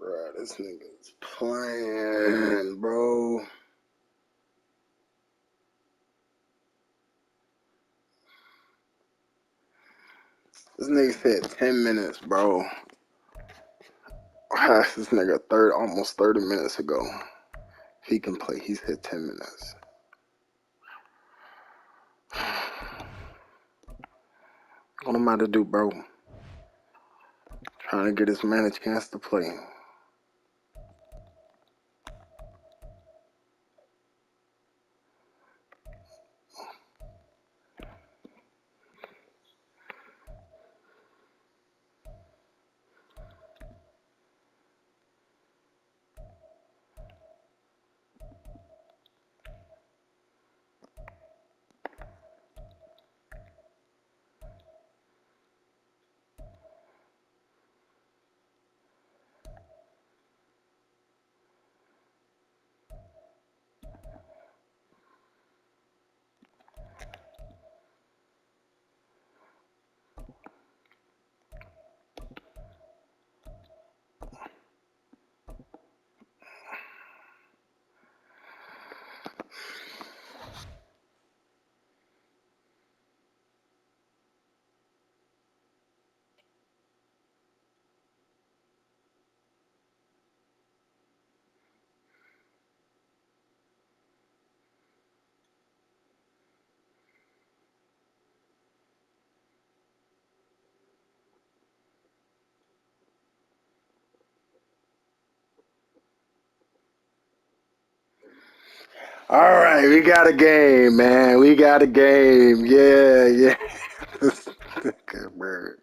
Bruh, this nigga's playing, bro. This nigga said 10 minutes, bro. I asked this nigga almost 30 minutes ago. He can play. He's hit 10 minutes. What am I to do, bro? Trying to get this man a chance to play. All right, we got a game, man. We got a game. Yeah. Good bird.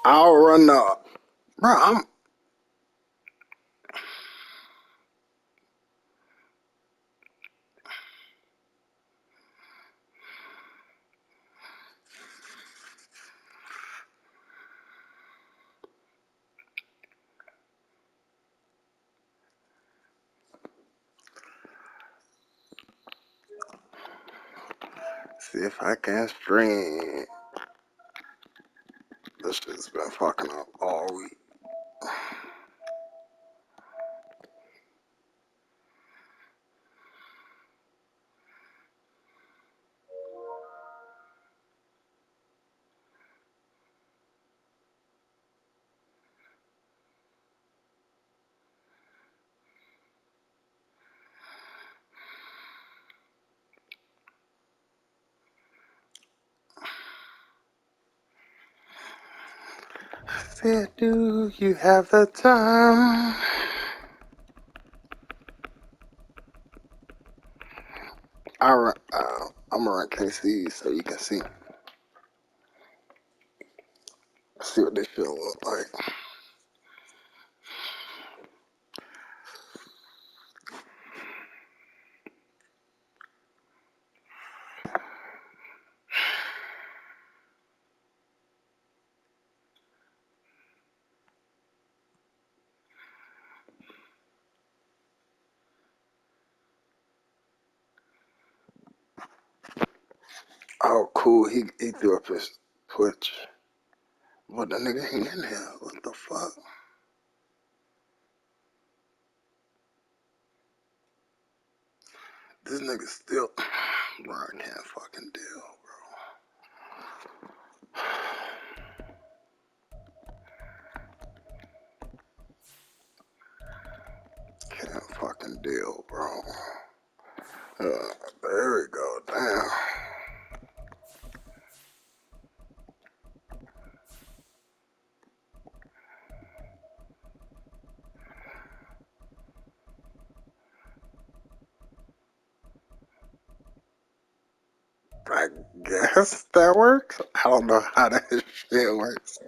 I'll run up. Bro, see if I can stream. This shit's been fucking up all week. Said, do you have the time? I'm gonna run KC so you can see what this shit look like. Oh, cool. He threw up his Twitch. What the nigga ain't in here? What the fuck? This nigga still. Bro, I can't fucking deal, bro. Can't fucking deal, bro. There we go. Damn. I guess that works. I don't know how that shit works.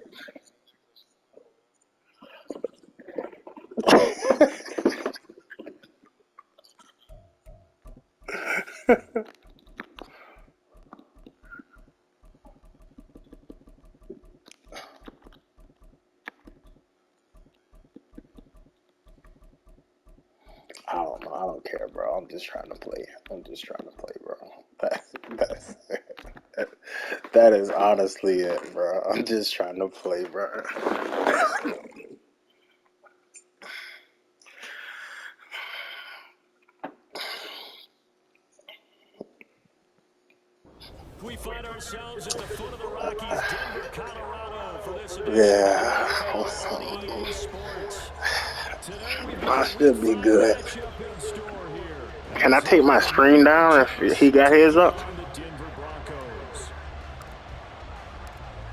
I don't know. I don't care, bro. I'm just trying to play. I'm just trying to play, bro. That's that is honestly it, bro. I'm just trying to play, bro. We find ourselves at the foot of the Rockies, Denver, Colorado, for this edition Yeah. of NFL on EA Sports. Today we've I got a Week should be 5 good. matchup in store here. Can I As take my the New screen York down if he Jets got his taking up? on the Denver Broncos.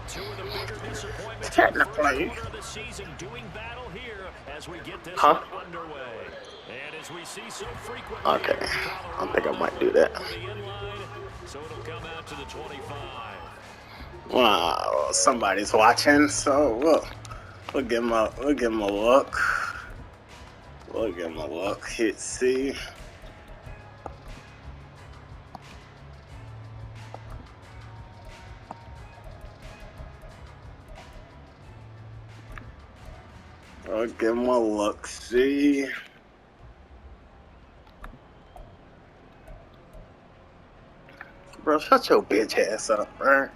Two of the bigger disappointments in the first Technically. quarter of the season doing battle here as we get this Huh? one underway. And as we see so frequently Okay. here in I think I Colorado, might they'll do put it that. over the end line, so it'll come out to the 25. Wow, somebody's watching, so we'll give him a look. We'll give him a look. Hit C. We'll give him a look. See. Bro, shut your bitch ass up, bro.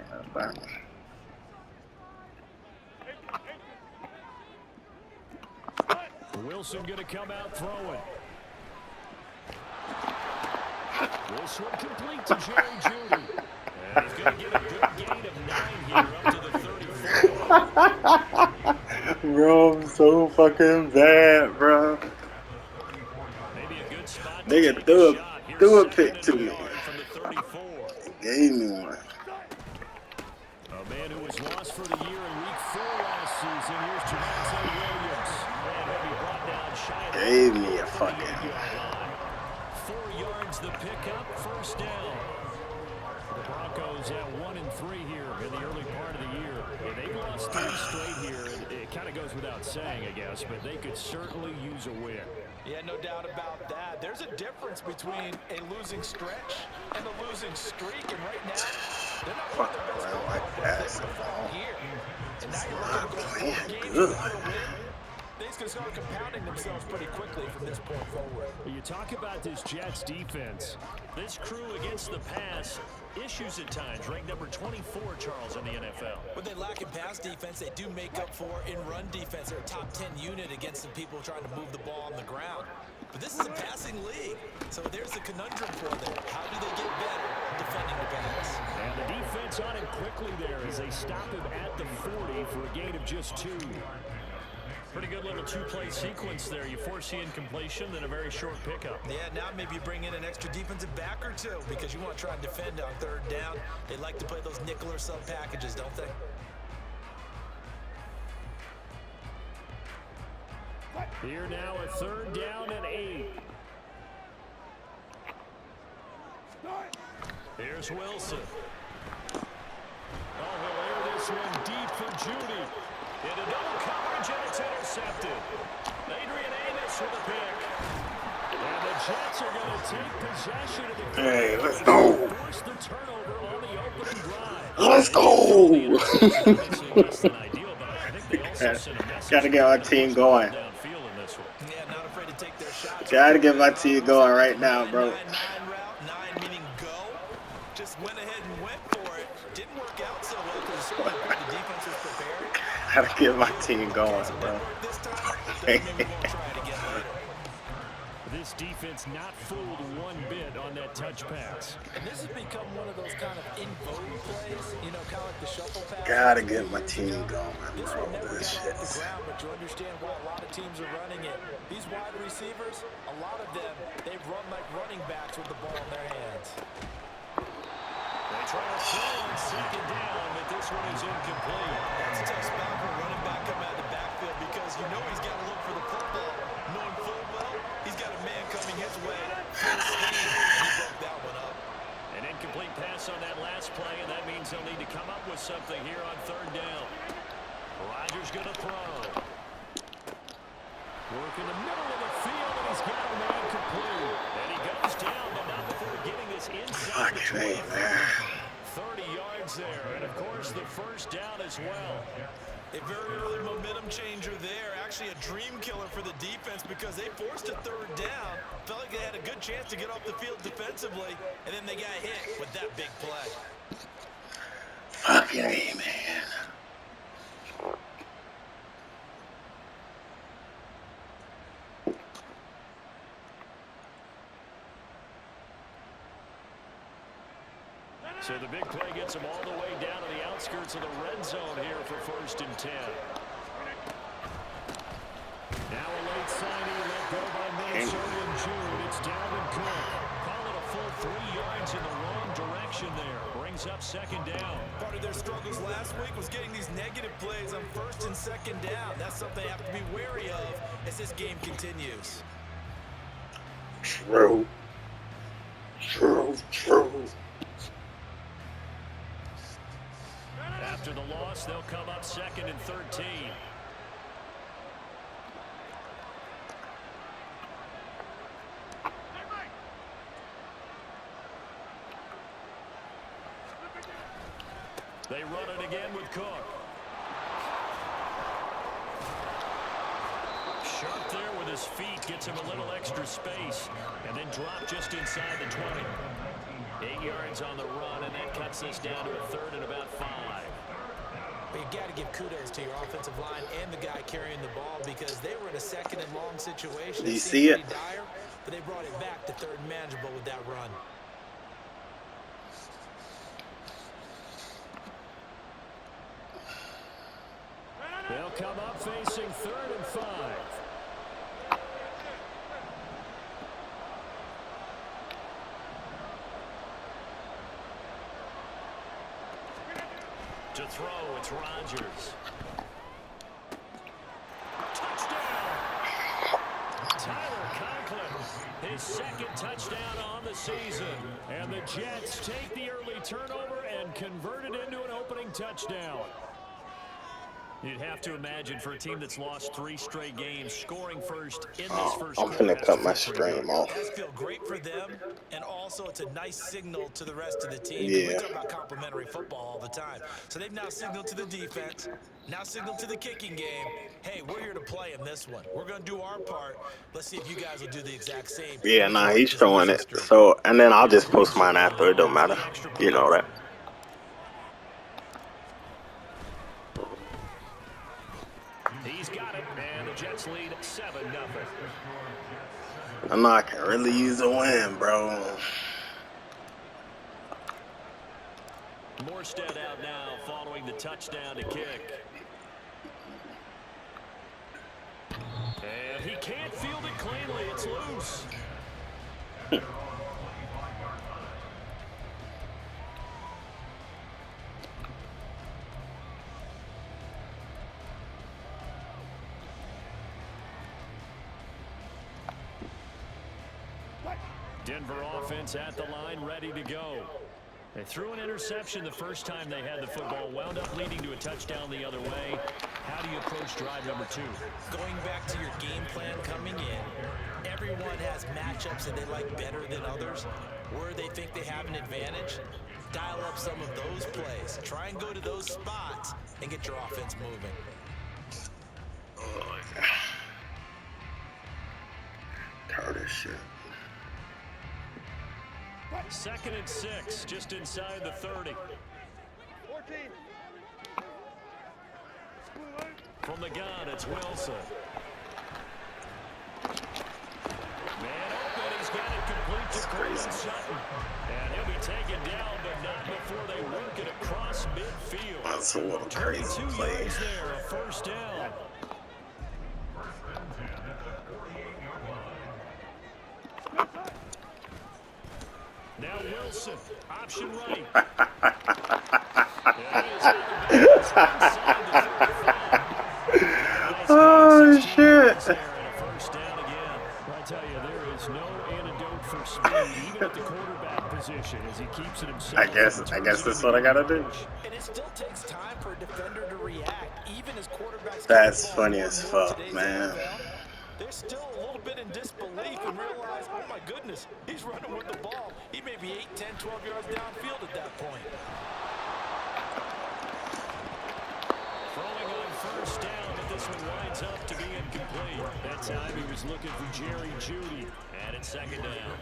Wilson going to come out throwing. This one complete to Jerry Jeudy. And he's going to get a good gain of 9 here up to the 34. Bro, I'm so fucking bad, bro. Maybe a good spot to Nigga take a shot. Here's threw a second pick and to a me. yard from the 34. Gave me one. A man who was lost for the year in Week 4 last season. Here's Javonte Williams. And he'll be brought down shy of Gave me a the fucking. 8-yard line. 4 yards the pickup, first down. The Broncos at 1-3 here in the early part of the year. And they've lost 3 straight here. It kind of goes without saying, I guess, but they could certainly use a win. Yeah, no doubt about that. There's a difference between a losing stretch and a losing streak, and right now, they're not one of the best football players in the fall here. And now you're looking to go 4 games without a win. Things can start compounding themselves pretty quickly from this point forward. You talk about this Jets defense. This crew against the pass, issues at times. Ranked number 24, Charles, in the NFL. When they lack in pass defense, they do make up for in run defense. They're a top 10 unit against some people trying to move the ball on the ground. But this is a passing league, so there's a conundrum for them. How do they get better defending the pass? And the defense on him quickly there as they stop him at the 40 for a gain of just 2. Pretty good little 2-play sequence there. You force the incompletion, then a very short pickup. Yeah, now maybe you bring in an extra defensive back or two because you want to try and defend on 3rd down. They like to play those nickel or sub packages, don't they? Here now a 3rd down and 8. Here's Wilson. Oh, he'll air this one deep for Jeudy. Into double coverage, and it's intercepted. Adrian Amos with a pick. And the Jets are going to take possession of the field. Hey, let's go. Force the turnover on the opening drive. Let's go. Gotta get our team going. Yeah, not afraid to take their shots. Gotta get my team going right now, bro. 9 route, 9 meaning go. Just went ahead and went for it. Didn't work out so well because certainly the defense was prepared. Gotta get my team going, bro. This time, maybe we won't try it again later. This defense not fooled one bit on that touch pass. And this has become one of those kind of in vogue plays, you know, kind of like the shuffle pass. Gotta get my team going, This bro. one never This got off the shit's... ground, but you understand why a lot of teams are running it. These wide receivers, a lot of them, they've run like running backs with the ball in their hands. They try to throw on second down, but this one is incomplete. That's a tough spot for a running back coming out of the backfield because you know he's got to look for the football. Knowing full well, he's got a man coming his way. Full steam. He broke that one up. An incomplete pass on that last play, and that means they'll need to come up with something here on third down. Rodgers going to throw. Work in the middle of the field, and he's got a man complete. And he goes down, but not before getting this inside the 20. 30 yards there, and of course the first down as well. A very early momentum changer there. Actually a dream killer for the defense because they forced a third down. Felt like they had a good chance to get off the field defensively, and then they got hit with that big play. Fucking A, man. So the big play gets him all the way down to the outskirts of the red zone here for 1st and 10. Now a late signee let go by Minnesota in June. It's Dalvin Cook. Call it a full 3 yards in the wrong direction there. Brings up second down. Part of their struggles last week was getting these negative plays on 1st and 2nd down. That's something they have to be wary of as this game continues. True. After the loss, they'll come up 2nd and 13. They run it again with Cook. Sharp there with his feet, gets him a little extra space, and then drop just inside the 20. 8 yards on the run, and that cuts this down to a 3rd and about 5. But you got to give kudos to your offensive line and the guy carrying the ball because they were in a 2nd and long situation. Do you see it? Dire, but they brought it back to 3rd and manageable with that run. They'll come up facing 3rd and 5. To throw, it's Rodgers. Touchdown! Tyler Conklin, his 2nd touchdown on the season. And the Jets take the early turnover and convert it into an opening touchdown. You'd have to imagine for a team that's lost 3 straight games, scoring first in this first I'm quarter. finna cut my stream off. It does feel great for them, and also it's a nice signal to the rest of the team. Yeah. We talk about complimentary football all the time. So they've now signaled to the defense, now signaled to the kicking game, hey, we're here to play in this one. We're going to do our part. Let's see if you guys will do the exact same. Yeah, nah, he's showing it. So, and then I'll just post mine after. It don't matter. You know that. He's got it, and the Jets lead 7-0. I know I can really use a win, bro. Morstead out now following the touchdown to kick. And he can't field it cleanly. It's loose. Denver offense at the line, ready to go. They threw an interception the first time they had the football, wound up leading to a touchdown the other way. How do you approach drive number 2? Going back to your game plan coming in, everyone has matchups that they like better than others. Where they think they have an advantage, dial up some of those plays. Try and go to those spots and get your offense moving. Oh, tired of shit. 2nd and 6, just inside the 30. 14. From the gun, it's Wilson. Man open, he's got it complete to Cortland Sutton. And he'll be taken down, but not before they work it across midfield. That's a little crazy 22 play. yards there, a first down. Now Wilson, option right. Oh shit! First down again. I tell you, there is no antidote for speed, even at the quarterback position, as he keeps it himself. I guess that's what I gotta do. And it still takes time for a defender to react, even as quarterbacks. That's funny as fuck, man. They're still a little bit in disbelief and realize, oh my goodness, he's running with the ball. He may be 8, 10, 12 yards downfield at that point. Throwing on first down, but this one winds up to be incomplete. That time he was looking for Jerry Jeudy. And it's second down.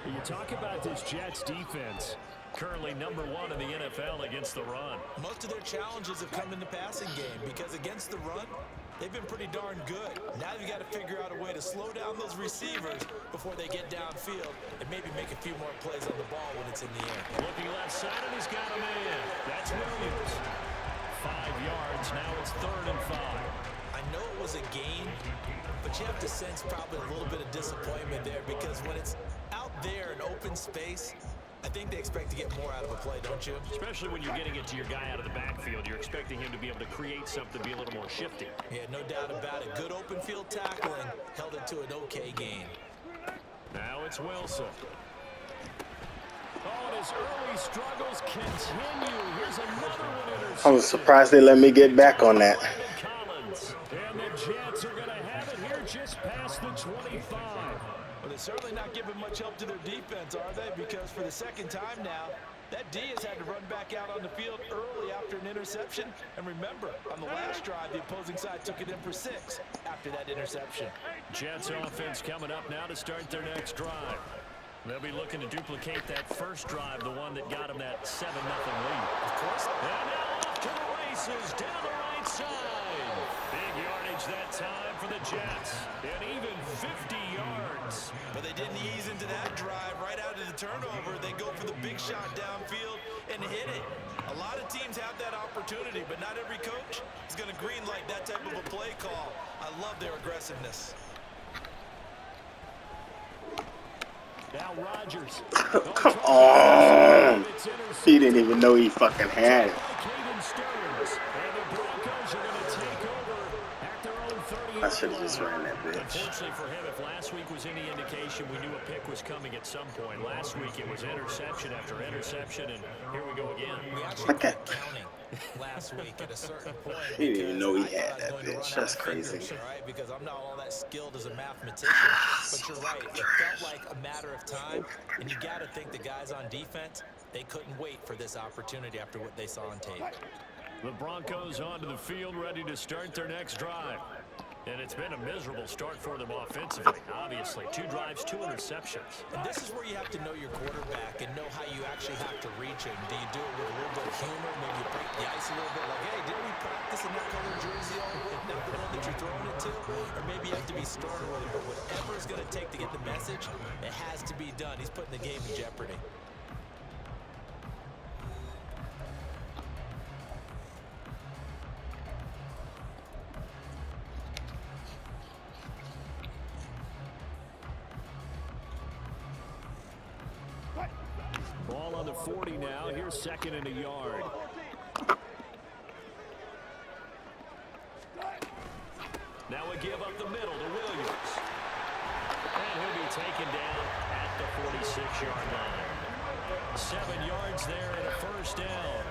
You talk about this Jets defense. Currently number 1 in the NFL against the run. Most of their challenges have come in the passing game because against the run, they've been pretty darn good. Now you've got to figure out a way to slow down those receivers before they get downfield and maybe make a few more plays on the ball when it's in the air. Looking left side, and he's got a man. That's Williams. 5 yards. Now it's 3rd and 5. I know it was a gain, but you have to sense probably a little bit of disappointment there because when it's out there in open space, I think they expect to get more out of a play, don't you? Especially when you're getting it to your guy out of the backfield. You're expecting him to be able to create something, be a little more shifty. Yeah, no doubt about it. Good open field tackling held it to an okay gain. Now it's Wilson. Oh, and his early struggles continue. Here's another one. I was surprised they let me get back on that. And the Jets are going to have it here just past the 25. Well, they're certainly not giving much help to their defense, are they? Because for the second time now, that D has had to run back out on the field early after an interception. And remember, on the last drive, the opposing side took it in for 6 after that interception. Jets offense coming up now to start their next drive. They'll be looking to duplicate that first drive, the one that got them that 7-0 lead. Of course. And now off to the races down the right side. Big yardage that time for the Jets. And even 50 yards. But they didn't ease into that drive right out of the turnover. They go for the big shot downfield and hit it. A lot of teams have that opportunity, but not every coach is going to green light that type of a play call. I love their aggressiveness. Now Rodgers. Come on. He didn't even know he fucking had it. I should have just ran that bitch. Unfortunately for him, if last week was any indication, we knew a pick was coming at some point. Last week it was interception after interception, and here we go again. We actually kept counting last week at a certain point. He didn't even know he had that bitch. That's crazy. Right? Because I'm not all that skilled as a mathematician. But you're right. It felt like a matter of time. And you got to think the guys on defense, they couldn't wait for this opportunity after what they saw on tape. The Broncos onto the field, ready to start their next drive. And it's been a miserable start for them offensively, obviously. 2 drives, 2 interceptions. And this is where you have to know your quarterback and know how you actually have to reach him. Do you do it with a little bit of humor? Maybe you break the ice a little bit, like, hey, didn't we practice in that color jersey all week? Not the one that you're throwing it to? Or maybe you have to be sterner with it. But whatever it's going to take to get the message, it has to be done. He's putting the game in jeopardy. Ball on the 40 now. Here's 2nd and a yard. Now a give up the middle to Williams. And he'll be taken down at the 46-yard line. 7 yards there and a first down.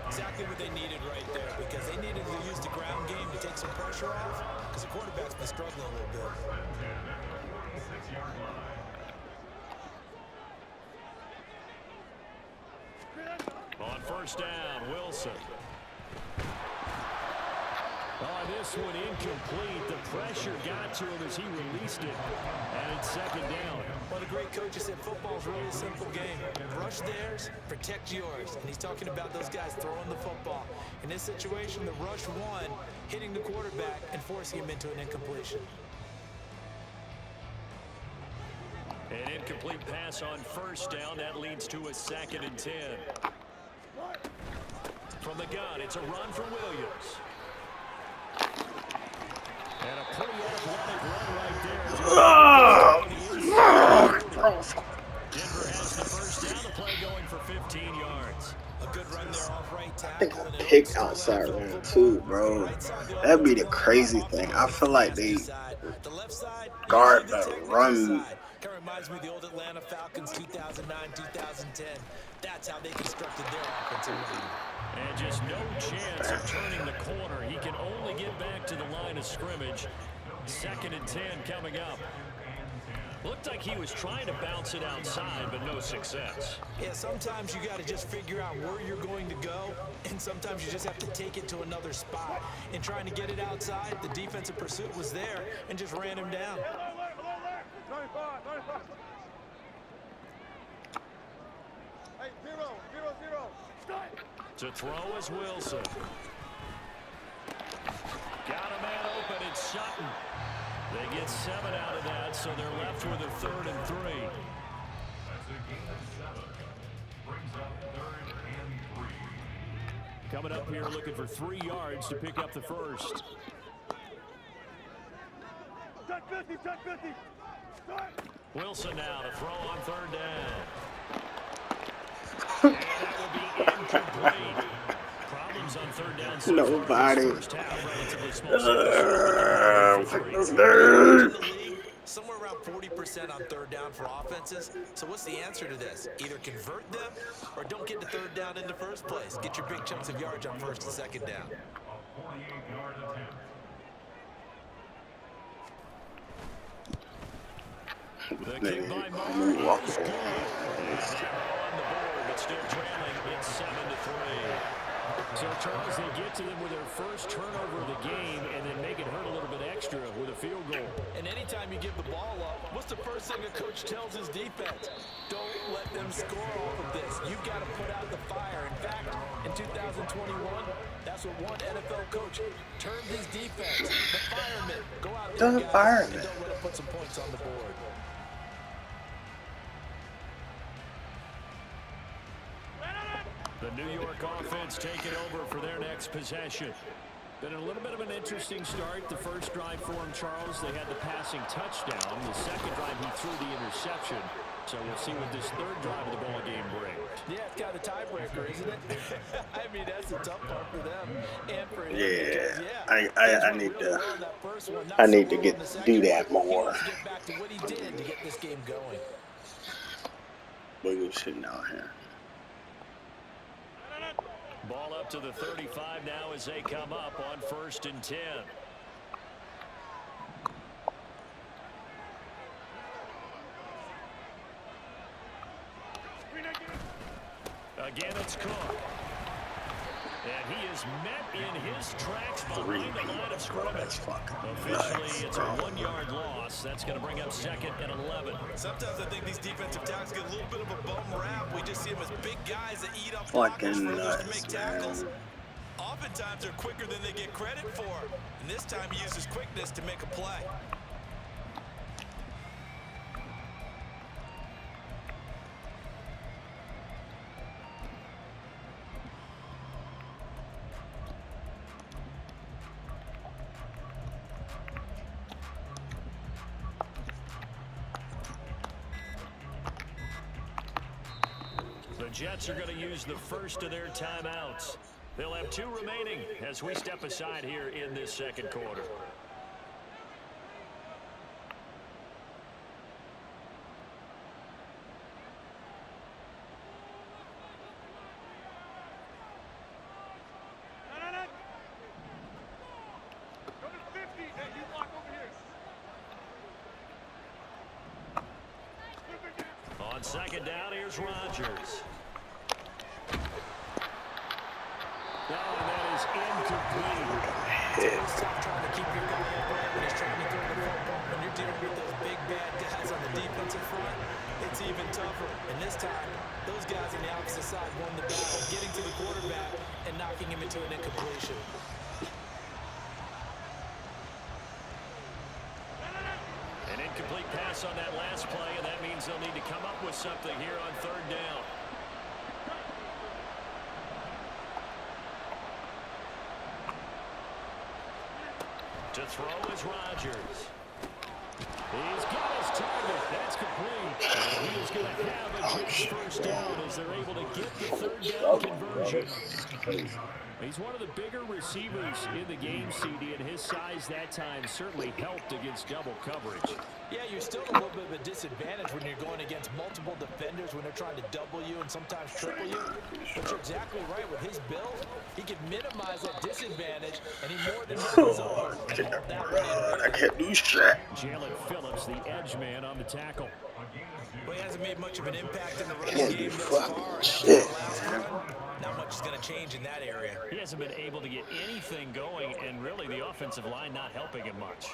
Exactly what they needed right there, because they needed to use the ground game to take some pressure off, because the quarterback's been struggling a little bit. On first down, Wilson. Oh, this one incomplete. The pressure got to him as he released it. And it's 2nd down. Well, the great coach said football's really a simple game. Rush theirs, protect yours. And he's talking about those guys throwing the football. In this situation, the rush one, hitting the quarterback and forcing him into an incompletion. An incomplete pass on first down. That leads to a 2nd and 10. From From the gun, it's a run for Williams. And a pretty athletic run right there. Denver has the first down. The play going for 15 yards. A good run there off right I think tackle. I And it picked still outside NFL run football. too, bro. Right side of the That'd be the offensive line, crazy often thing. more I on the feel like nasty they side. The left side, usually guard the the technical run. side. Kind of reminds me of the old Atlanta Falcons 2009, 2010. That's how they constructed their offensive line. And just no chance of turning the corner. He can only get back to the line of scrimmage. 2nd and 10 coming up. Looked like he was trying to bounce it outside, but no success. Yeah, sometimes you got to just figure out where you're going to go, and sometimes you just have to take it to another spot. In trying to get it outside, the defensive pursuit was there and just ran him down. To throw is Wilson. Got a man open. It's Sutton. They get 7 out of that, so they're left with a 3rd and 3. Coming up here looking for 3 yards to pick up the first. Wilson now to throw on 3rd down. And that will be incomplete. Problems on 3rd down so Nobody. far. First half, relatively small. Somewhere around 40% on 3rd down for offenses. So what's the answer to this? Either convert them or don't get to 3rd down in the first place. Get your big chunks of yards on 1st and 2nd down. The kick by Moore is good. And now on the board, but still trailing. It's 7-3. So, Charles, they get to them with their first turnover of the game and then make it hurt a little bit extra with a field goal. And anytime you give the ball up, what's the first thing a coach tells his defense? Don't let them score off of this. You've got to put out the fire. In fact, in 2021, that's what one NFL coach termed his defense. The firemen. Go out there, guys, and don't let them put some points on the board. The New York offense taking over for their next possession. Been a little bit of an interesting start. The first drive for him, Charles, they had the passing touchdown. The second drive, he threw the interception. So we'll see what this 3rd drive of the ball game brings. Yeah, it's kind of a tiebreaker, isn't it? I mean, that's the tough part for them and for him. Yeah, Because, I need to do that more. Get back to what he did to get this game going. Look at shit down here. Ball up to the 35 now as they come up on 1st and 10. Again, it's Cook. And he is met in his tracks behind the line of scrimmage. Officially, it's a 1-yard loss. That's going to bring up 2nd and 11. Sometimes I think these defensive tackles get a little bit of a bum rap. We just see them as big guys that eat up blockers for others to make tackles. Oftentimes, they're quicker than they get credit for. And this time, he uses quickness to make a play. The Jets are going to use the first of their timeouts. They'll have 2 remaining as we step aside here in this 2nd quarter. On 2nd down, here's Rodgers. Oh, and that is incomplete. It's tough trying to keep your guy upright when he's trying to throw the football. When you're dealing with those big bad guys on the defensive front, it's even tougher. And this time, those guys on the opposite side won the battle, getting to the quarterback and knocking him into an incompletion. An incomplete pass on that last play, and that means they'll need to come up with something here on 3rd down. To throw is Rodgers. He's got his target. That's complete. And he is going to have a Jets first down as they're able to get the third down conversion. He's one of the bigger receivers in the game, CD, and his size that time certainly helped against double coverage. Yeah, you're still a little bit of a disadvantage when you're going against multiple defenders when they're trying to double you and sometimes triple you. But you're exactly right. With his build, he can minimize that disadvantage, and he more than makes over. I can't do shit. Jalen Phillips, the edge man, on the tackle. Well, he hasn't made much of an impact in the running game thus far. Shit. Not much is going to change in that area. He hasn't been able to get anything going, and really the offensive line not helping him much.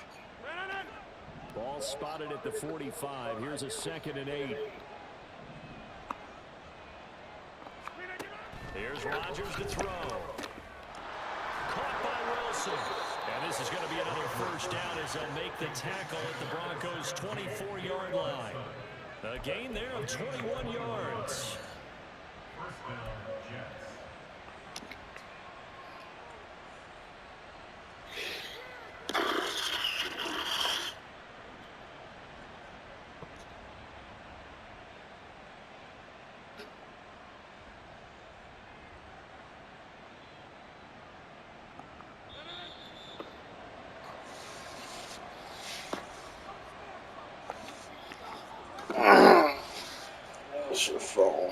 Ball spotted at the 45. Here's a 2nd and 8. Here's Rodgers to throw. Caught by Wilson. And this is going to be another first down as they'll make the tackle at the Broncos' 24-yard line. A gain there of 21 yards. What's your phone?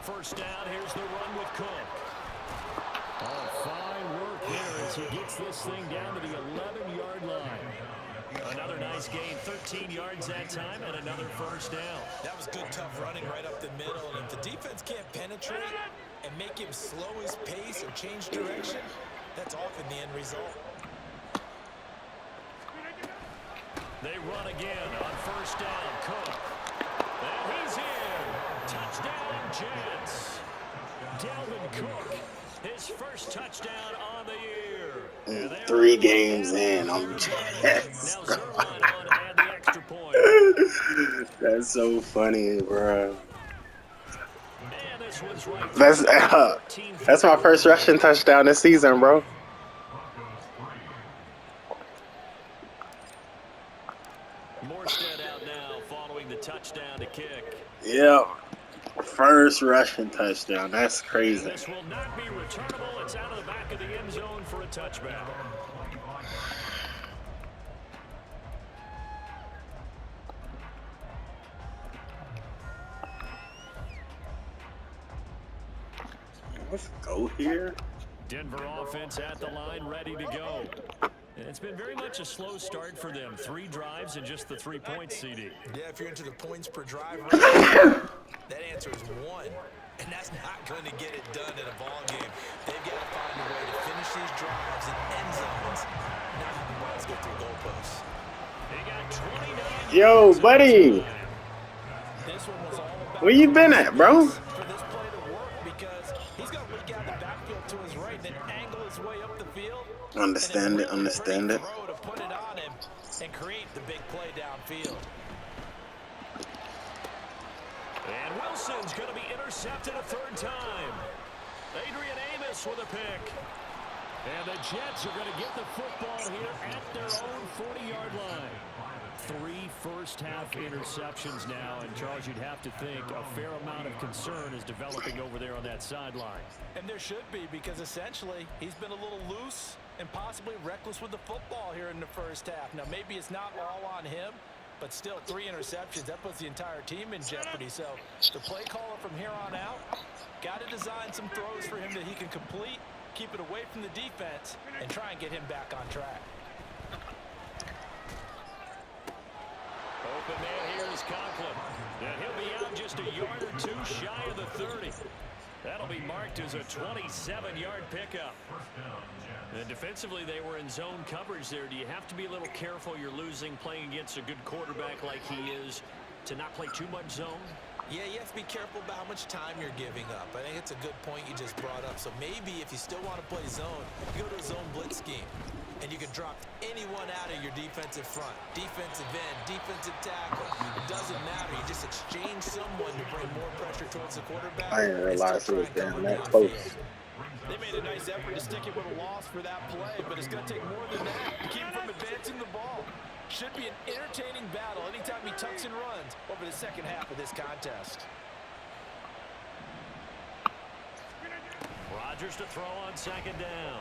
First down, here's the run with Cook. Oh, fine work here as he gets this thing down to the 11-yard line. Another nice gain, 13 yards that time, and another first down. That was good, tough running right up the middle. And if the defense can't penetrate and make him slow his pace or change direction, that's often the end result. They run again on first down. Cook. And he's in. Touchdown, Jets. Dalvin Cook, his first touchdown on the year. 3 games in, I'm Jets. Now Zerline on to add the extra point. That's so funny, bro. And this one's right. That's my first rushing touchdown this season, bro. Morstead out now following the touchdown to kick. Yep. First rushing touchdown. That's crazy. And this will not be returnable. It's out of the back of the end zone for a touchback. Let's go here. Denver offense at the line, ready to go. It's been very much a slow start for them. 3 drives and just the 3 points, CD. Yeah, if you're into the points per drive, that answer is 1. And that's not going to get it done in a ball game. They've got to find a way to finish these drives in end zones, not have the balls get through goalposts. They got 29. Yo, buddy. This one was all about Where you been at, bro? for this play to work because he's going to leak out the backfield to his right and then angle his way up the field. Understand it, understand it. Throw to put it on him and create the big play downfield. And Wilson's going to be intercepted a 3rd time. Adrian Amos with a pick. And the Jets are going to get the football here at their own 40-yard line. 3 first-half interceptions now, and Charles, you'd have to think a fair amount of concern is developing over there on that sideline. And there should be, because essentially he's been a little loose and possibly reckless with the football here in the first half. Now, maybe it's not all on him, but still 3 interceptions, that puts the entire team in jeopardy. So the play caller from here on out got to design some throws for him that he can complete, keep it away from the defense, and try and get him back on track. Open man here is Conklin. And he'll be out just a yard or 2 shy of the 30. That'll be marked as a 27-yard pickup. And defensively, they were in zone coverage there. Do you have to be a little careful? You're losing, playing against a good quarterback like he is, to not play too much zone? Yeah, you have to be careful about how much time you're giving up. I think it's a good point you just brought up. So maybe if you still want to play zone, you go to a zone blitz scheme. and you can drop anyone out of your defensive front. Defensive end, defensive tackle. It doesn't matter. You just exchange someone to bring more pressure towards the quarterback. I didn't And still realize it try was and damn cover that downfield. close. They made a nice effort to stick it with a loss for that play, but it's going to take more than that to keep him from advancing the ball. Should be an entertaining battle anytime he tucks and runs over the second half of this contest. Rodgers to throw on second down.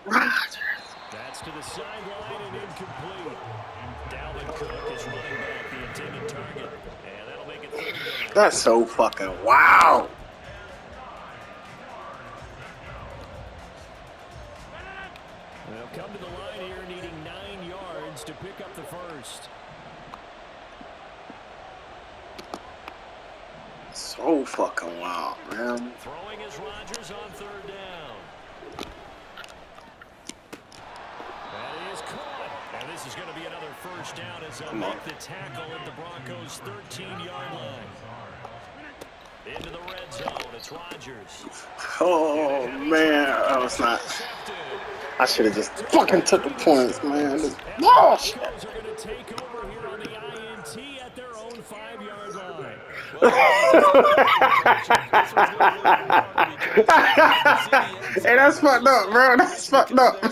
Rodgers. That's to the sideline and incomplete. Dalvin Cook is running back the intended target. And that'll make it third down. That's so fucking wow. They'll come to the line here needing 9 yards to pick up the first. So fucking wild, man. Throwing is Rodgers on third down. That is caught. And this is going to be another first down as they'll make the tackle at the Broncos' 13-yard line. Into the red zone, it's Rodgers. Oh man, I was not. I should have just fucking took the points, man. This bullshit. Broncos are going to take over here on the INT at their own 5-yard line. Hey, that's fucked up, bro. That's fucked up.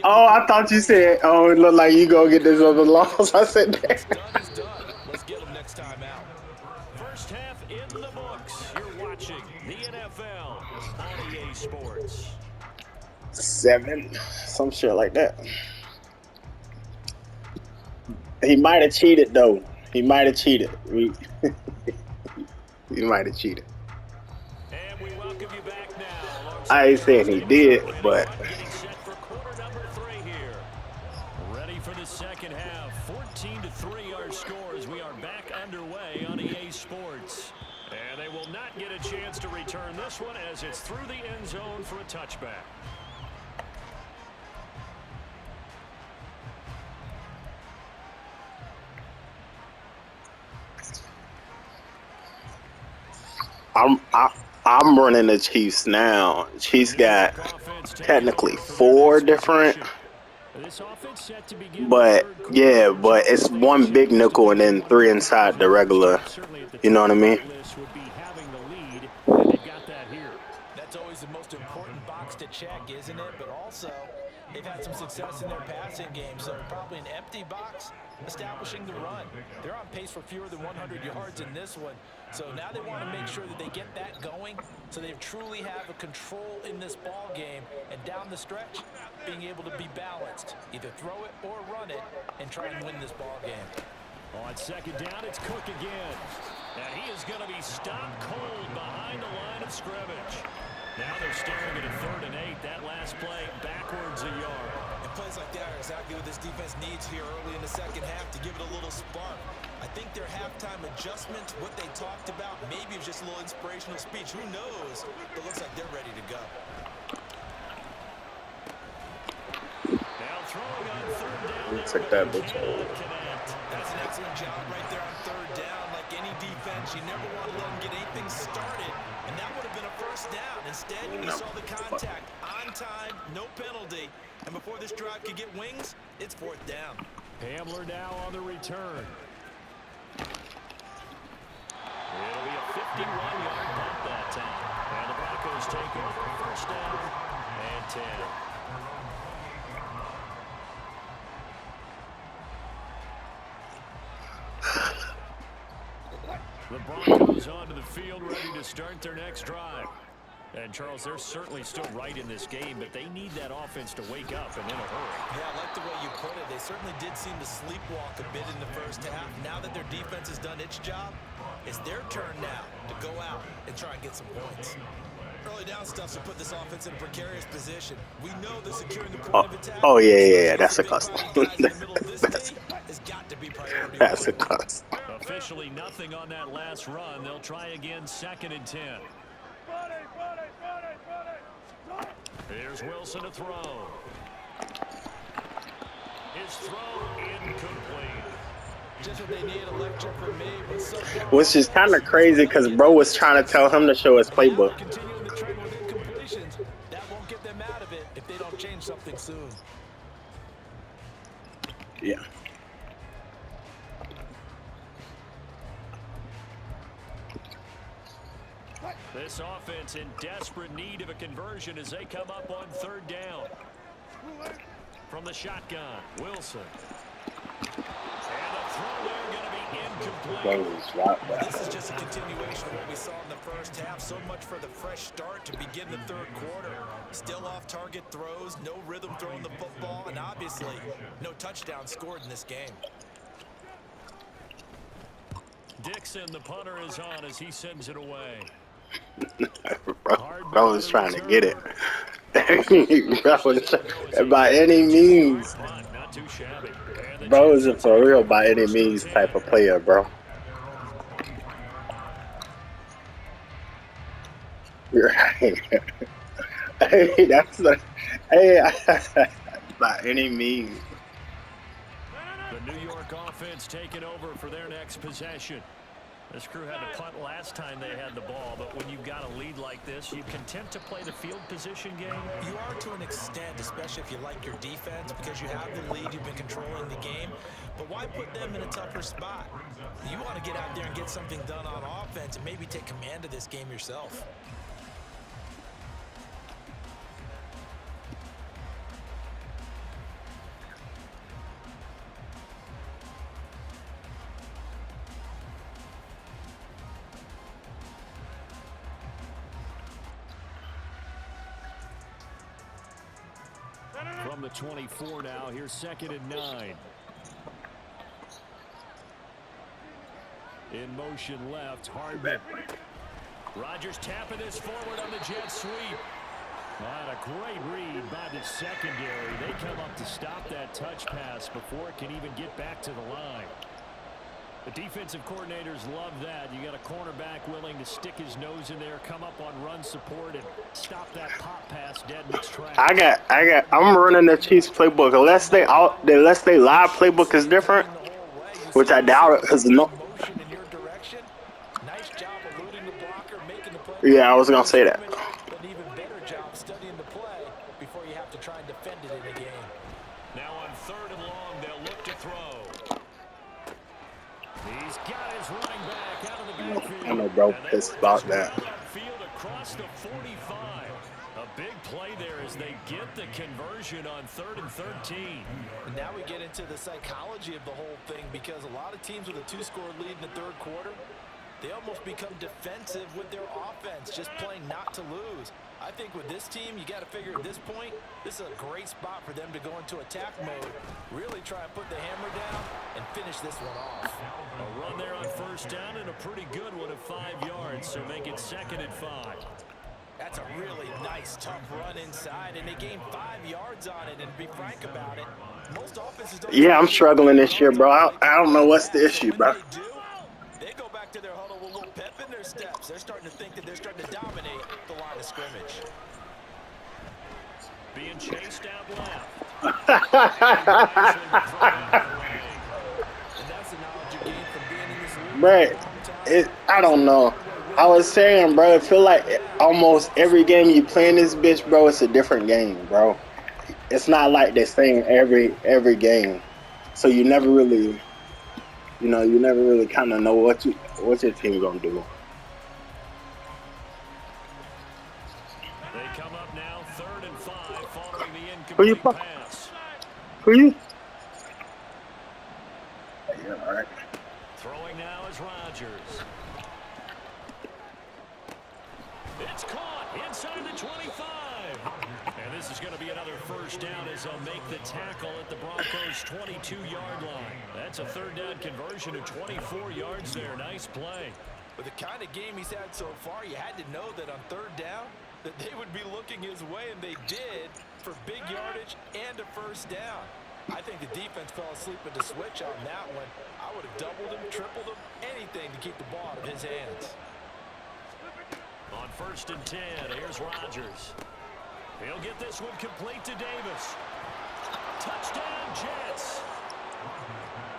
Oh, I thought you said, oh, it looked like you gonna get this other loss. I said that. Let's get them next time out. First half in the books. You're watching the NFL on EA Sports. 7, some shit like that. He might have cheated though. He might have cheated. He might have cheated. And we welcome you back now. I ain't saying he did, but Getting set for quarter number 3 here. Ready for the second half. 14-3 our score as we are back underway on EA Sports. And they will not get a chance to return this one as it's through the end zone for a touchback. I'm running the Chiefs now. Chiefs got technically 4 different, but yeah, but it's 1 big nickel and then 3 inside the regular. You know what I mean? That's always the most important box to check, isn't it? But also, they've had some success in their passing game, so probably an empty box establishing the run. They're on pace for fewer than 100 yards in this one, so now they want to make sure that they get that going so they truly have a control in this ball game, and down the stretch, being able to be balanced. Either throw it or run it and try and win this ball game. On second down, it's Cook again. And he is going to be stopped cold behind the line of scrimmage. Now they're staring at a 3rd and 8. That last play backwards a yard. And plays like that are exactly what this defense needs here early in the second half to give it a little spark. I think their halftime adjustment, what they talked about, maybe it was just a little inspirational speech. Who knows? But it looks like they're ready to go. Now throwing on 3rd down. Took that bitch. That's an excellent job right there on 3rd down. Like any defense, you never want to let them get anything started. And that would have been a first down. Instead, you saw the contact on time, no penalty. And before this drive could get wings, it's 4th down. Hamler now on the return. It'll be a 51-yard punt that time. And the Broncos take over 1st down and 10. The Broncos onto the field ready to start their next drive. And, Charles, they're certainly still right in this game, but they need that offense to wake up and in a hurry. Yeah, I like the way you put it. They certainly did seem to sleepwalk a bit in the first half. Now that their defense has done its job, it's their turn now to go out and try and get some points. Early down stuff to put this offense in a precarious position. We know that securing the point of attack. Oh yeah, that's a cuss. That's a cuss. Officially nothing on that last run. They'll try again 2nd and 10. Here's Wilson to throw. His throw incomplete. Just what they need, electric from me. Which is kind of crazy because bro was trying to tell him to show his playbook. Continuing the trend with incompletions. That won't get something soon. Yeah. This offense in desperate need of a conversion as they come up on third down. From the shotgun, Wilson. And the throw there going to be incomplete. This is just a continuation of what we saw in the first half. So much for the fresh start to begin the third quarter. Still off-target throws, no rhythm throwing the football, and obviously no touchdown scored in this game. Dixon, the punter, is on as he sends it away. Bro was trying to get it. Bro was by any means. Bro is a for real by any means type of player, bro. Right. Hey, that's like, hey, by any means. The New York offense taking over for their next possession. This crew had to punt last time they had the ball, but when you've got a lead like this, you content to play the field position game? You are to an extent, especially if you like your defense, because you have the lead, you've been controlling the game. But why put them in a tougher spot? You want to get out there and get something done on offense and maybe take command of this game yourself. From the 24 now, here's 2nd and 9. In motion left, Hardman. Rodgers tapping this forward on the jet sweep. And a great read by the secondary. They come up to stop that touch pass before it can even get back to the line. The defensive coordinators love that. You got a cornerback willing to stick his nose in there, come up on run support, and stop that pop pass dead in its tracks. I'm running the Chiefs playbook. Unless they live playbook is different, which I doubt it, because no. Yeah, I was gonna say that. An even better job studying the play before you have to try and defend it in a game. Now on 3rd and long, they'll look to throw. He's got his running back out of the backfield. I know, bro, pissed about that. Field across the 45. A big play there as they get the conversion on 3rd and 13. Now we get into the psychology of the whole thing, because a lot of teams with a 2-score lead in the third quarter, they almost become defensive with their offense, just playing not to lose. I think with this team, you got to figure at this point, this is a great spot for them to go into attack mode, really try and put the hammer down and finish this one off. A run there on 1st down and a pretty good one of 5 yards, so make it 2nd and 5. That's a really nice, tough run inside, and they gained 5 yards on it. And to be frank about it, most offenses don't. Yeah, I'm struggling this year, bro. I don't know what's the issue, bro. They go back to their huddle with a little pep in their steps. They're starting to think that they're starting to dominate the line of scrimmage. Being chased out left. And that's the knowledge you gain from being in this league. Bro, I don't know. I was saying, bro, I feel like almost every game you play in this bitch, bro, it's a different game, bro. It's not like the same every game. So you never really, kind of know what your team gonna do. They come up now 3rd and 5 following the Who you incomplete pass. Who you? Yeah, all right. Throwing now is Rodgers. It's caught inside the 25. And this is going to be another 1st down as they'll make the tackle at the Broncos' 22-yard line. That's a 3rd down conversion of 24 yards there. Nice play. With the kind of game he's had so far, you had to know that on 3rd down that they would be looking his way, and they did, for big yardage and a 1st down. I think the defense fell asleep at the switch on that one. I would have doubled him, tripled him, anything to keep the ball out of his hands. On 1st and 10, here's Rodgers. He'll get this one complete to Davis. Touchdown, Jets.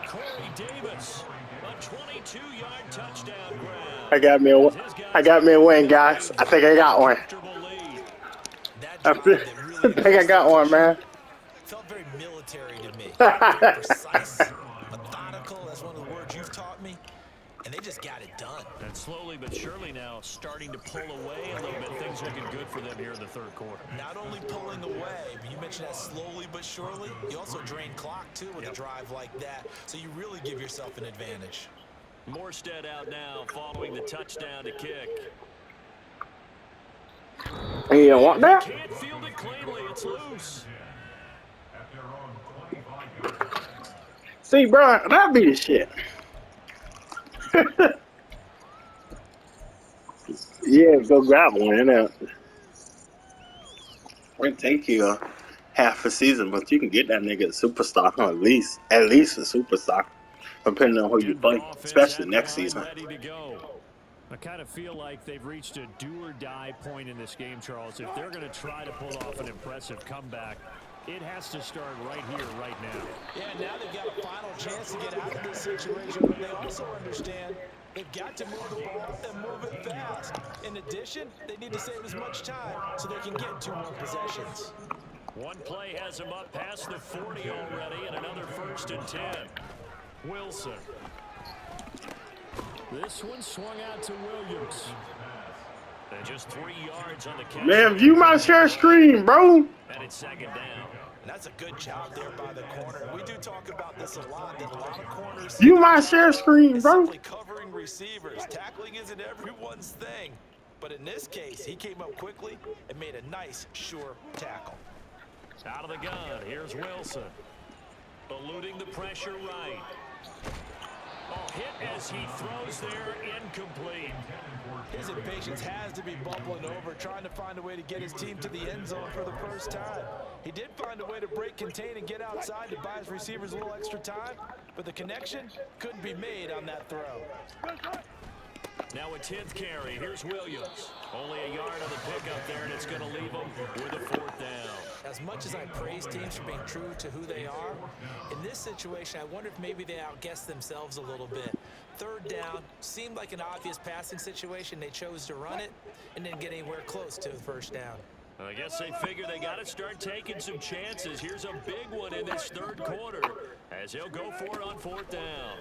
Corey Davis, a 22-yard touchdown grab. I got me a win, guys. I think I got one. That drive that really I think I got one, man. Felt very military to me. Very precise, methodical. That's one of the words you've taught me. And they just got it done. And slowly but surely now starting to pull away a little bit. Things looking good for them here in the third quarter. Not only pulling away, but you mentioned that slowly but surely. You also drain clock, too, with a drive like that. So you really give yourself an advantage. Morstead out now following the touchdown to kick. You don't want that? Can't field it cleanly. It's loose. See, bro, that'd be the shit. Yeah, go grab one. It'll take you a half a season, but you can get that nigga a superstar, huh? At least a superstar, depending on who you play, especially next season. Ready to go. I kind of feel like they've reached a do-or-die point in this game, Charles. If they're going to try to pull off an impressive comeback, it has to start right here, right now. Yeah, now they've got a final chance to get out of this situation, but they also understand they've got to move the ball and move it fast. In addition, they need to save as much time so they can get 2 more possessions. One play has him up past the 40 already, and another 1st and 10. Wilson. This one swung out to Williams. And just 3 yards on the catch. Man, view my share screen, bro. And it's 2nd down. And that's a good job there by the corner. We do talk about this a lot, that a lot of corners View my share screen, bro. simply covering receivers. Tackling isn't everyone's thing. But in this case, he came up quickly and made a nice, sure tackle. Out of the gun, here's Wilson. Eluding the pressure right. Oh, hit as he throws there, incomplete. His impatience has to be bubbling over, trying to find a way to get his team to the end zone for the first time. He did find a way to break, contain, and get outside to buy his receivers a little extra time, but the connection couldn't be made on that throw. Now a 10th carry. Here's Williams. Only a yard on the pickup there, and it's going to leave him with a 4th down. As much as I praise teams for being true to who they are, in this situation, I wonder if maybe they outguessed themselves a little bit. 3rd down seemed like an obvious passing situation. They chose to run it and didn't get anywhere close to the 1st down. I guess they figure they got to start taking some chances. Here's a big one in this 3rd quarter as he'll go for it on 4th down.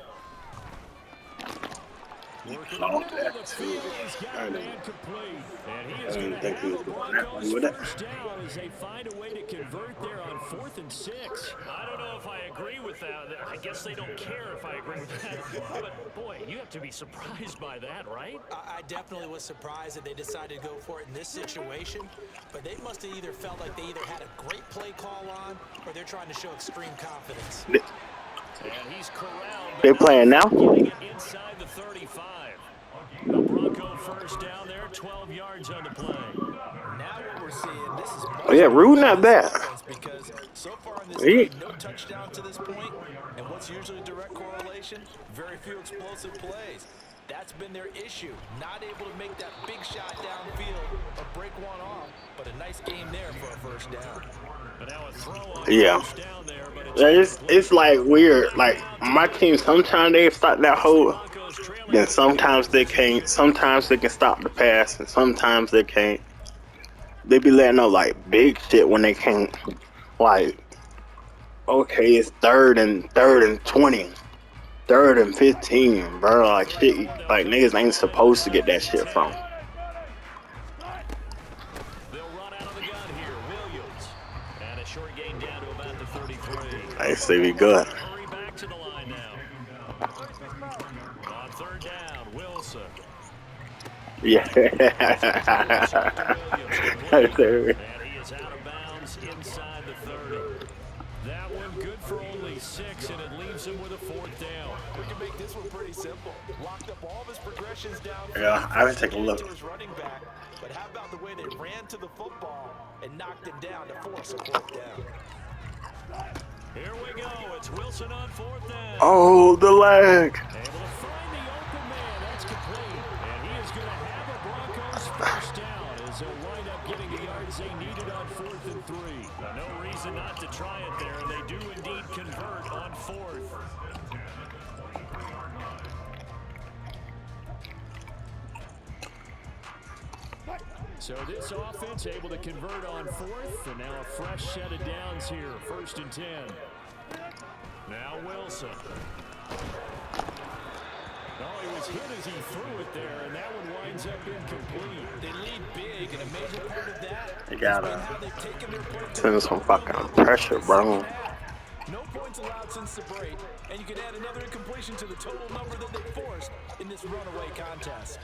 Working over the field, he's got a man complete. And he is going to have the Broncos 1st down as they find a way to convert there on 4th and 6. I don't know if I agree with that. I guess they don't care if I agree with that. But, boy, you have to be surprised by that, right? I definitely was surprised that they decided to go for it in this situation. But they must have either felt like they either had a great play call on or they're trying to show extreme confidence. And he's corralled. They playing now? Getting it inside the 35. The Bronco 1st down there, 12 yards on the play. Now what we're seeing, this is Oh yeah, Rude not bad. because so far in this game, no touchdown to this point, and what's usually a direct correlation, very few explosive plays. That's been their issue, not able to make that big shot downfield or break one off, but a nice game there for a 1st down. But now a throw on Yeah. 1st down there, but It's like weird. Like my team, sometimes they start that hole, then sometimes they can't. Sometimes they can stop the pass, and sometimes they can't. They be letting out like big shit when they can't. Like, okay, it's 3rd and 20, 3rd and 15, bro. Like shit, like niggas ain't supposed to get that shit from. I say we good. Back to the line now. On 3rd down, Wilson. Yeah. And he is out of bounds inside the 30. That one good for only 6, and it leaves him with a 4th down. We can make this one pretty simple. Locked up all of his progressions down. Yeah, I would take a look. His running back, but how about the way they ran to the football and knocked him down to force a 4th down? Here we go. It's Wilson on 4th down. Oh, the lag. Able to find the open man. That's complete. And he is going to have a Broncos 1st down as they'll wind up getting the yards they needed on 4th and 3. No reason not to try it there, and they do indeed convert on 4th. So this offense able to convert on fourth, and now a fresh set of downs here, 1st and 10. Now Wilson. Oh, he was hit as he threw it there, and that one winds up incomplete. They lead big, and a major part of that They has been gotta how they've taken their play send some fucking pressure, bro. No points allowed since the break, and you could add another incompletion to the total number that they forced in this runaway contest.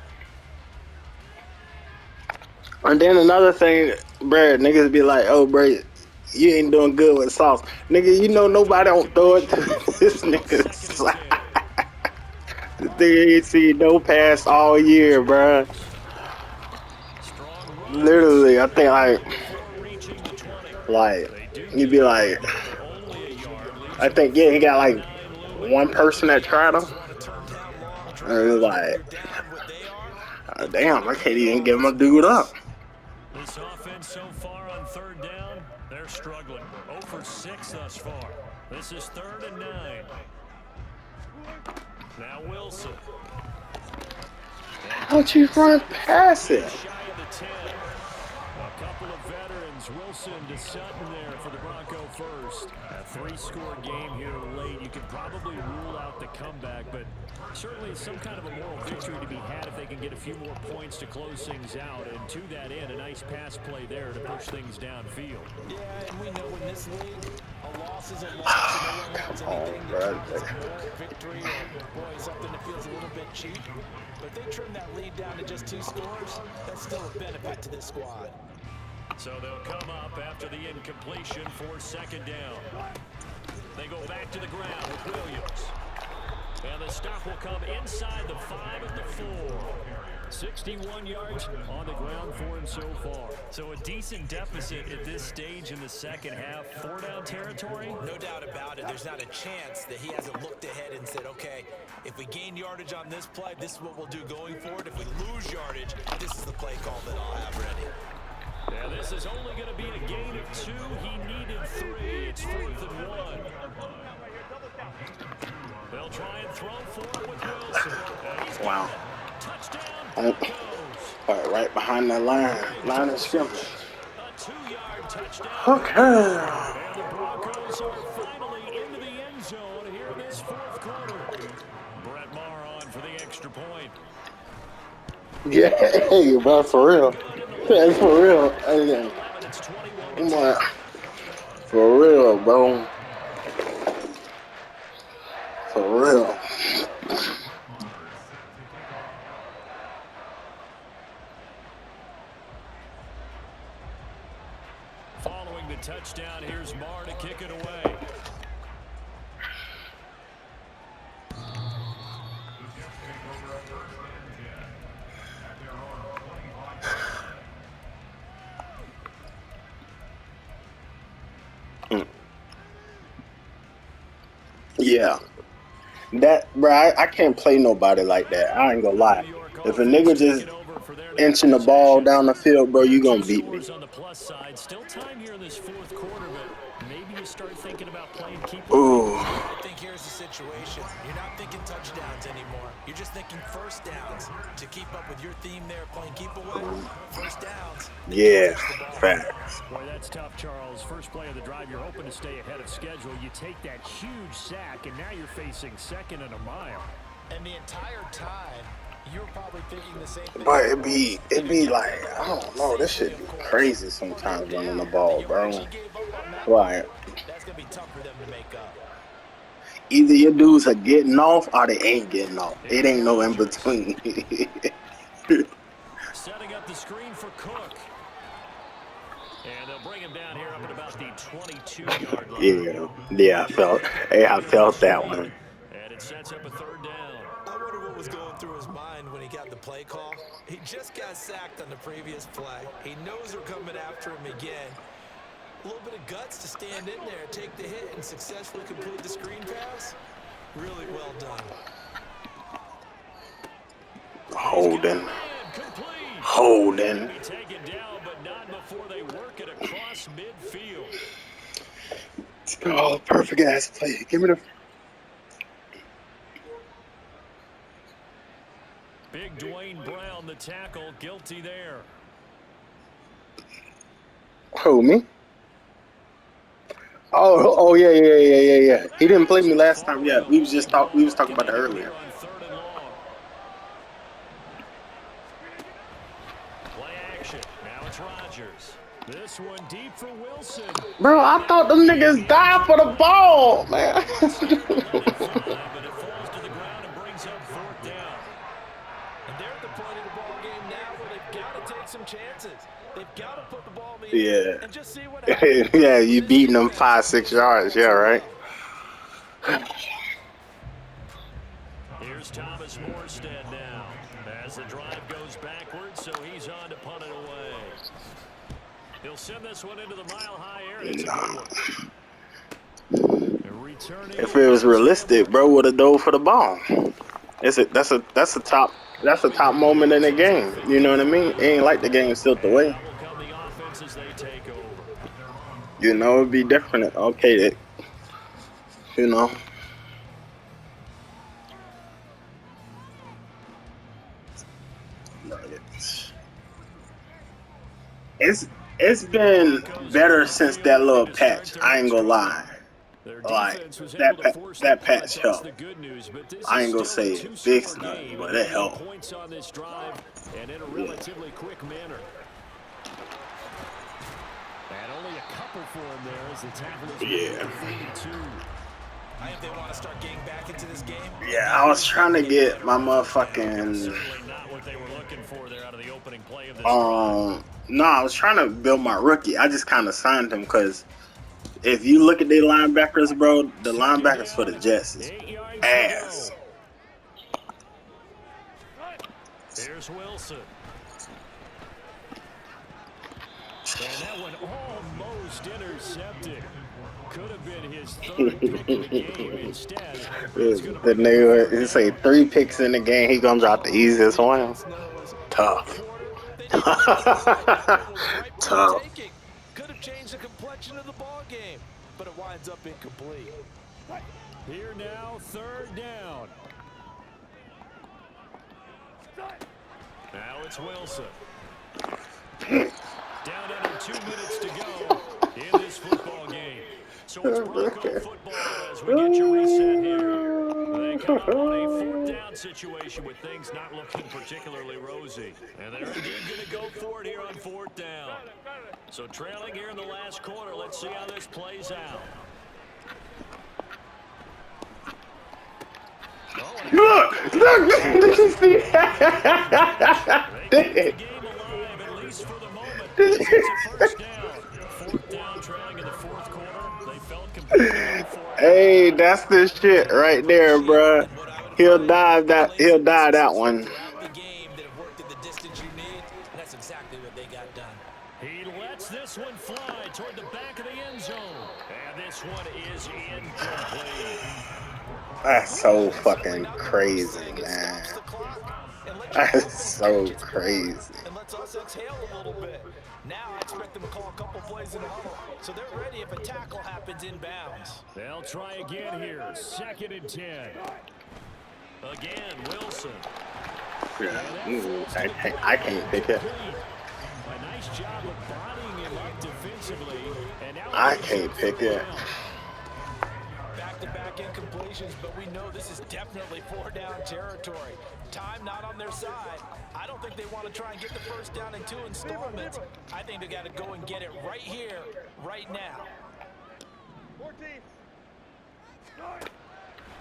And then another thing, bro, niggas be like, oh, bro, you ain't doing good with sauce. Nigga, you know nobody don't throw it to this nigga side. This nigga ain't seen no pass all year, bro. Literally, I think you'd be like, I think, yeah, he got like one person that tried him. And it was like, damn, I can't even get my dude up. This offense so far on 3rd down, they're struggling. 0 for 6 thus far. This is 3rd and 9. Now Wilson. How'd you run past it? A couple of veterans, Wilson to Sutton there for the Bronco first. A 3-score game here late. You could probably rule out the comeback, but certainly some kind of a moral victory to be had if they can get a few more points to close things out. And to that end, a nice pass play there to push things downfield. Yeah, and we know in this league, a loss is a loss, and no one wants anything that counts as a moral victory or, boy, something that feels a little bit cheap. But they trim that lead down to just 2 scores. That's still a benefit to this squad. So they'll come up after the incompletion for 2nd down. They go back to the ground with Williams. And the stop will come inside the 5 at the 4. 61 yards on the ground for him so far. So a decent deficit at this stage in the second half. 4-down territory? No doubt about it. There's not a chance that he hasn't looked ahead and said, okay, if we gain yardage on this play, this is what we'll do going forward. If we lose yardage, this is the play call that I'll have ready. Now this is only going to be a gain of 2. He needed 3. It's 4th and 1. They'll try and throw for it with Wilson. Wow. Touchdown. Right behind that line of scrimmage. A 2-yard touchdown. Okay. And the Broncos are finally into the end zone here in this 4th quarter. Brett Maher on for the extra point. Yeah, hey, bro, for real. That's for real. Hey, come on. For real, bro. For real. Following the touchdown, here's Maher to kick it away. Yeah. That, bro, I can't play nobody like that. I ain't gonna lie. If a nigga just inching the ball down the field, bro, you gonna beat me. On the plus side, still time here in this 4th quarter, but maybe you start thinking about playing keep. Ooh. I think here's the situation. You're not thinking touchdowns anymore. You're just thinking 1st downs. To keep up with your theme there, playing keep away, 1st downs. Yeah, facts. Boy, that's tough, Charles. First play of the drive, you're hoping to stay ahead of schedule. You take that huge sack, and now you're facing 2nd and a mile. And the entire time, you're probably thinking the same thing. But it'd be like, I don't know, this shit be crazy sometimes running the ball, bro. Right. That's gonna be tough for them to make up. Either your dudes are getting off or they ain't getting off. It ain't no in between. Setting up the screen for Cook. And they'll bring him down here up at about the 22-yard line. Yeah, I felt that one. And it sets up a 3rd down. I wonder what was going through his mind when he got the play call. He just got sacked on the previous play. He knows they're coming after him again. A little bit of guts to stand in there, take the hit, and successfully complete the screen pass. Really well done. Holding. Taken down, but not before they work it across midfield. Oh, perfect ass play. Give me the. Big Dwayne Brown, the tackle, guilty there. Who, me? Oh, yeah. He didn't play me last time. Yeah, we was talking about that earlier. On 3rd and long. Play action. Now it's Rodgers. This one deep for Wilson. Bro, I thought them niggas died for the ball, man. But it falls to the ground and brings up 4th down. And they're at the point of the ball game now where they've got to take some chances. They've got to put the ball in the air and just see what happens. Yeah, you beating them 5-6 yards. Yeah, right. Here's Thomas Morstead now as the drive goes backwards, so he's on to punt it away. He'll send this one into the mile-high air. It's a good one. If it was realistic, bro would have dove for the ball. That's a top moment in the game. You know what I mean? It ain't like the game slipped away. You know, it'd be different. Okay, you know. It's been better since that little patch. I ain't gonna lie. Like that patch helped. I ain't gonna say it fixed nothing, but it helped. And in a relatively quick manner. And only a couple for him there as the tackle is 32. I think they want to start getting back into this game. Yeah, I was trying to get my motherfucking not what they were looking for there out of the opening play of this no, I was trying to build my rookie. I just kind of signed him because if you look at their linebackers, bro, the linebackers for the Jets is ass. Here's Wilson. And that one almost intercepted. Could have been his 3rd pick in the game instead. The nigga, he say 3 picks in the game, he gonna drop the easiest one. Tough. Tough. Could have changed the complexion of the ball game, but it winds up incomplete. Here now, 3rd down. Now it's Wilson. Down under 2 minutes to go in this football game. So it's Bronco football as we get your reset here. They come up on a 4th down situation with things not looking particularly rosy. And they're indeed going to go for it here on 4th down. So trailing here in the last quarter. Let's see how this plays out. Look, did you see that? Hey, that's the shit right there, bruh. He'll die that one. That's exactly what they got done. He lets this one fly toward the back of the end zone. And this one is incomplete. That's so fucking crazy, man. That's so crazy. And lets us exhale a little bit. Now I expect them to call a couple plays in a huddle, so they're ready if a tackle happens inbounds. They'll try again here. 2nd and 10. Again, Wilson. Yeah, I can't pick it. A nice job of bodying him up defensively. And now I can't pick it. Back-to-back incompletions, but we know this is definitely 4-down territory. Time not on their side. I don't think they want to try and get the 1st down in 2 installments. I think they got to go and get it right here, right now. 14.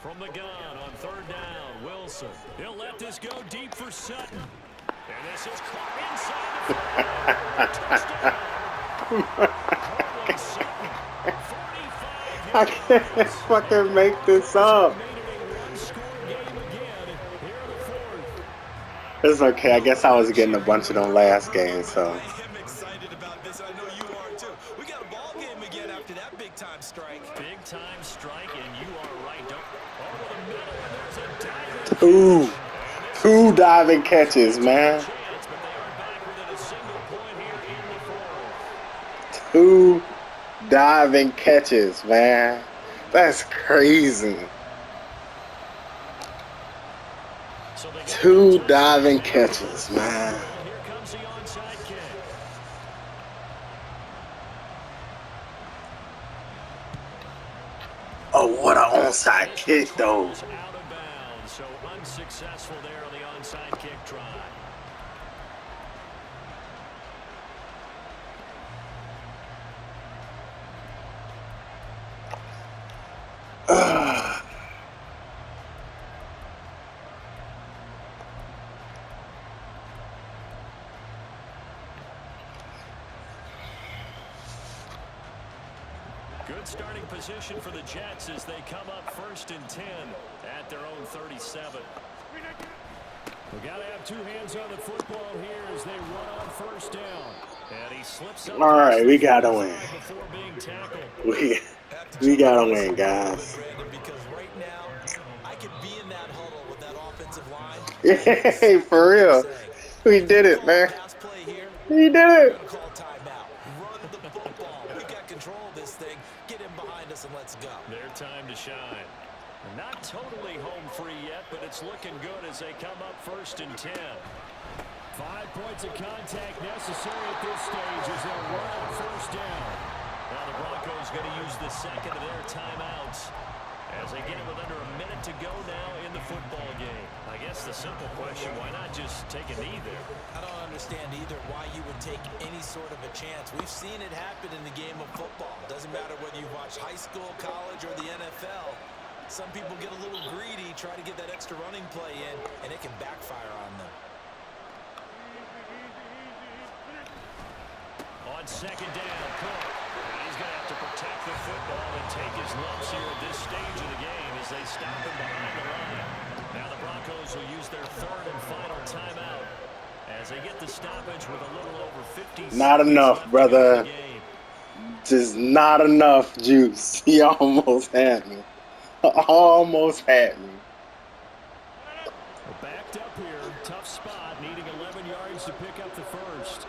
From the gun on 3rd down, Wilson. He'll let this go deep for Sutton. And this is caught inside. I can't fucking make this up. It's okay. I guess I was getting a bunch of them last game, so. I am excited about this. I know you are too. We got a ball game again after that big-time strike. Big-time strike, and you are right. Two diving catches, man. 2 diving catches, man. That's crazy. 2 diving catches, man. what an onside kick, though. Out of bounds, so unsuccessful there on the onside kick try. Good starting position for the Jets as they come up 1st and 10 at their own 37. We got to have two hands on the football here as they run on 1st down. And he slips up. All right, we got to win. We got to win, guys. Because right now, I could be in that huddle with that offensive line. Hey, for real. We did it, man. We did it. And let's go. Their time to shine. Not totally home free yet, but it's looking good as they come up 1st and 10. 5 points of contact necessary at this stage as they'll run on 1st down. Now the Broncos going to use the second of their timeouts as they get it with under a minute to go now in the football game. I guess the simple question, why not just take a knee there? I don't understand either why you would take any sort of a chance. We've seen it happen in the game of football. Doesn't matter whether you watch high school, college, or the NFL. Some people get a little greedy, try to get that extra running play in, and it can backfire on them. On 2nd down, Cook. And he's going to have to protect the football and take his lumps here at this stage of the game as they stop him behind the line. Now the Broncos will use their 3rd and final timeout as they get the stoppage with a little over 50 seconds. Not enough, brother. Just not enough juice. He almost had me. Almost had me. Backed up here. Tough spot. Needing 11 yards to pick up the first.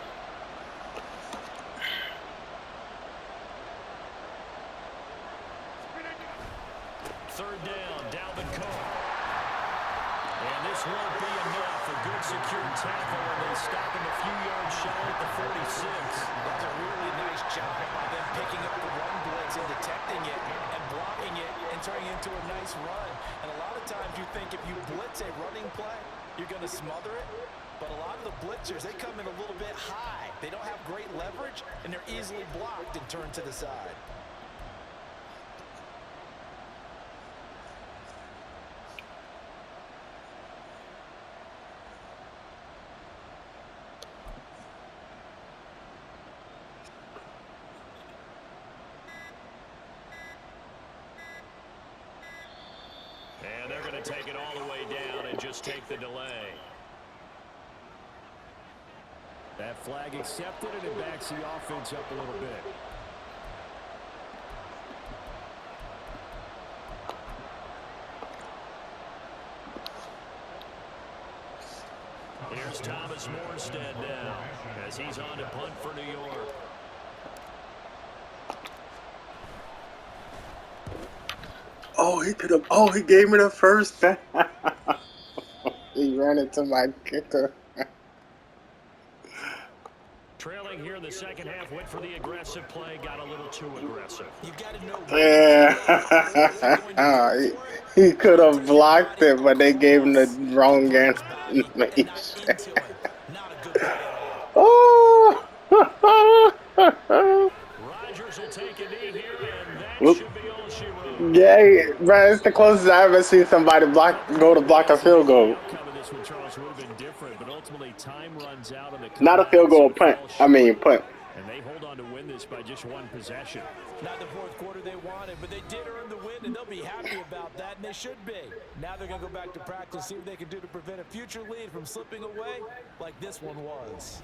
Third down, Dalvin Cook. And this won't be enough. A good secure tackle, and they stop him a few yards shy at the 46. That's a really nice job by them picking up the run blitz and detecting it and blocking it and turning it into a nice run. And a lot of times you think if you blitz a running play, you're going to smother it. But a lot of the blitzers, they come in a little bit high. They don't have great leverage, and they're easily blocked and turned to the side. And they're going to take it all the way down and just take the delay. That flag accepted, and it backs the offense up a little bit. Here's Thomas Morstead now as he's on to punt for New York. Oh, he could have. Oh, he gave me the first down. He ran into my kicker. Trailing here in the second half, went for the aggressive play, got a little too aggressive. You've got to know. Yeah, he could have blocked it, but they gave him the wrong information. Oh. Rodgers will take a knee here, and that should be all she wrote. Yeah, bro, it's the closest I've ever seen somebody go to block a field goal. Not a field goal, punt. Punt. And they hold on to win this by just one possession. Not the fourth quarter they wanted, but they did earn the win, and they'll be happy about that, and they should be. Now they're going to go back to practice, see what they can do to prevent a future lead from slipping away like this one was.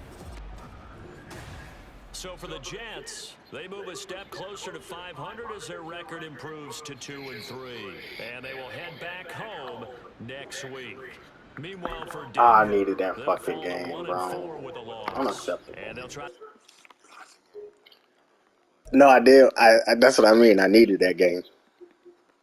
So for the Jets, they move a step closer to 500 as their record improves to 2-3. And they will head back home next week. Meanwhile, for Denver, I needed that fucking game, bro. Unacceptable. And they'll try. No, I did. That's what I mean. I needed that game.